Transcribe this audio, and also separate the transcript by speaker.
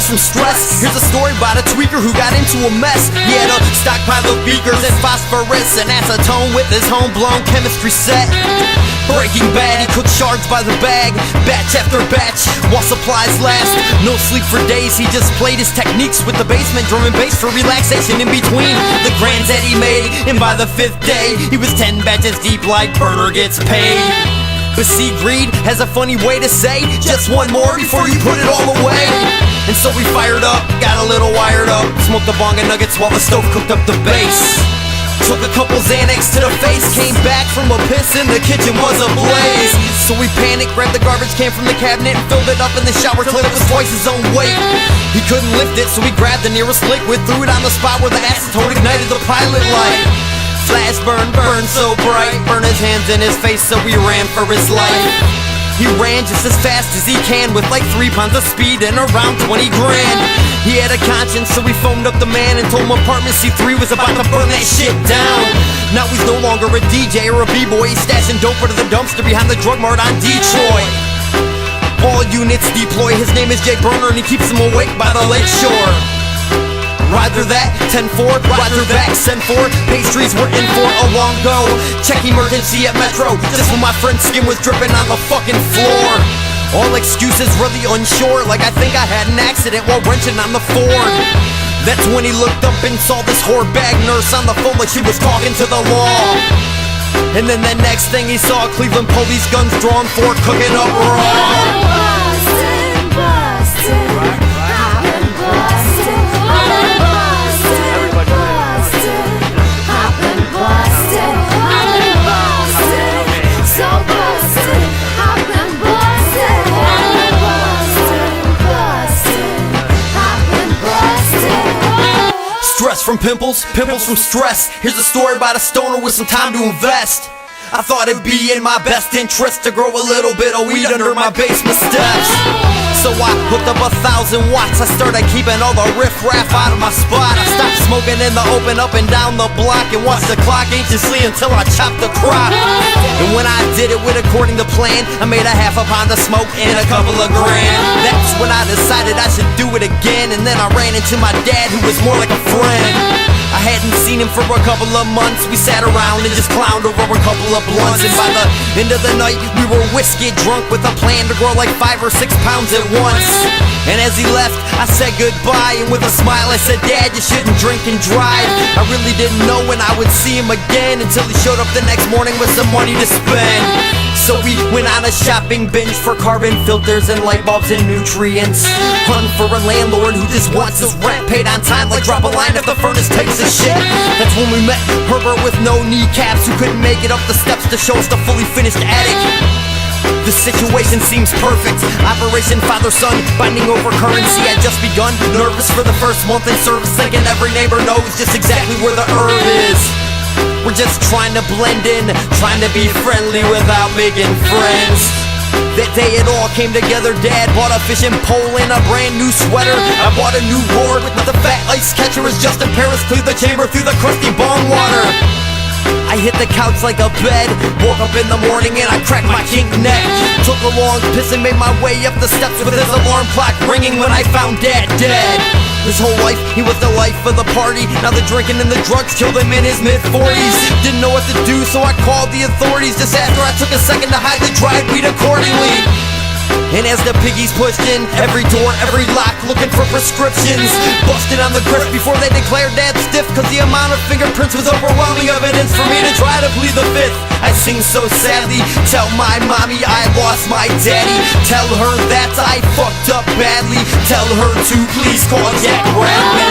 Speaker 1: pimples from stress. Here's a story about a tweaker who got into a mess. He had a stockpile of beakers and phosphorus and acetone with his home-blown chemistry set. Breaking Bad, he cooked shards by the bag, batch after batch, while supplies last. No sleep for days, he just played his techniques with the basement drum and bass for relaxation in between the grands that he made. And by the 5th day, he was 10 batches deep like Burner gets paid. But see, greed has a funny way to say, just one more before you put it all away. And so we fired up, got a little wired up, smoked the bong and nuggets while the stove cooked up the bass. Took a couple Xanax to the face, came back from a piss and the kitchen was ablaze. So we panicked, grabbed the garbage can from the cabinet and filled it up in the shower till it was twice his own weight. He couldn't lift it, so we grabbed the nearest liquid, threw it on the spot where the acetone ignited the pilot light. Flash burn, burn so bright, burn his hands in his face, so we ran for his life. He ran just as fast as he can with like 3 pounds of speed and around 20 grand. He had a conscience, so we phoned up the man and told him apartment C3 was about to burn that shit down. Now he's no longer a DJ or a b-boy, he's stashing dope under the dumpster behind the drug mart on Detroit. All units deploy, his name is Jay Burner and he keeps them awake by the lake shore. Roger that, 10-4, roger back, send for pastries we're in for a long go. Check emergency at Metro, just when my friend's skin was dripping on the fucking floor. All excuses really unsure, like I think I had an accident while wrenching on the Ford. That's when he looked up and saw this whore bag nurse on the phone like she was talking to the law. And then the next thing he saw, Cleveland police guns drawn for cooking up raw. Stress from pimples, pimples from stress. Here's a story about a stoner with some time to invest. I thought it'd be in my best interest to grow a little bit of weed under my basement steps. So I hooked up 1,000 watts. I started keeping all the riff-raff out of my spot. I stopped smoking in the open up and down the block and watched the clock anxiously until I chopped the crop. And when I did it with according to plan, I made a half a pound of smoke and a couple of grand. That's when I decided I should do it again. And then I ran into my dad, who was more like a friend. I hadn't seen him for a couple of months. We sat around and just clowned over a couple of blunts. And by the end of the night, we were whiskey drunk with a plan to grow like 5 or 6 pounds at once. And as he left, I said goodbye, and with a smile I said, Dad, you shouldn't drink and drive. I really didn't know when I would see him again, until he showed up the next morning with some money to spend. So we went on a shopping binge for carbon filters and light bulbs and nutrients. Hunt for a landlord who just wants his rent paid on time, like drop a line if the furnace takes a shit. That's when we met Herbert with no kneecaps, who couldn't make it up the steps to show us the fully finished attic. The situation seems perfect. Operation Father-Son, binding over currency had just begun. Nervous for the first month in service, thinking every neighbor knows just exactly where the herb is. We're just trying to blend in, trying to be friendly without making friends. That day it all came together. Dad bought a fishing pole and a brand new sweater. I bought a new board with the fat ice catcher as Justin Paris cleared the chamber through the crusty bong water. I hit the couch like a bed, woke up in the morning and I cracked my kink neck. Took a long piss and made my way up the steps with his alarm clock ringing when I found Dad dead. His whole life, he was the life of the party. Now the drinking and the drugs killed him in his mid-40s. Didn't know what to do, so I called the authorities just after I took a second to hide the dried weed accordingly. And as the piggies pushed in, every door, every lock, looking for prescriptions. Busted on the grip before they declared Dad stiff, cause the amount of fingerprints was overwhelming evidence for me to try to plead the fifth. I sing so sadly, tell my mommy I lost my daddy. Tell her that I fucked up badly. Tell her to please call Jack Bradley.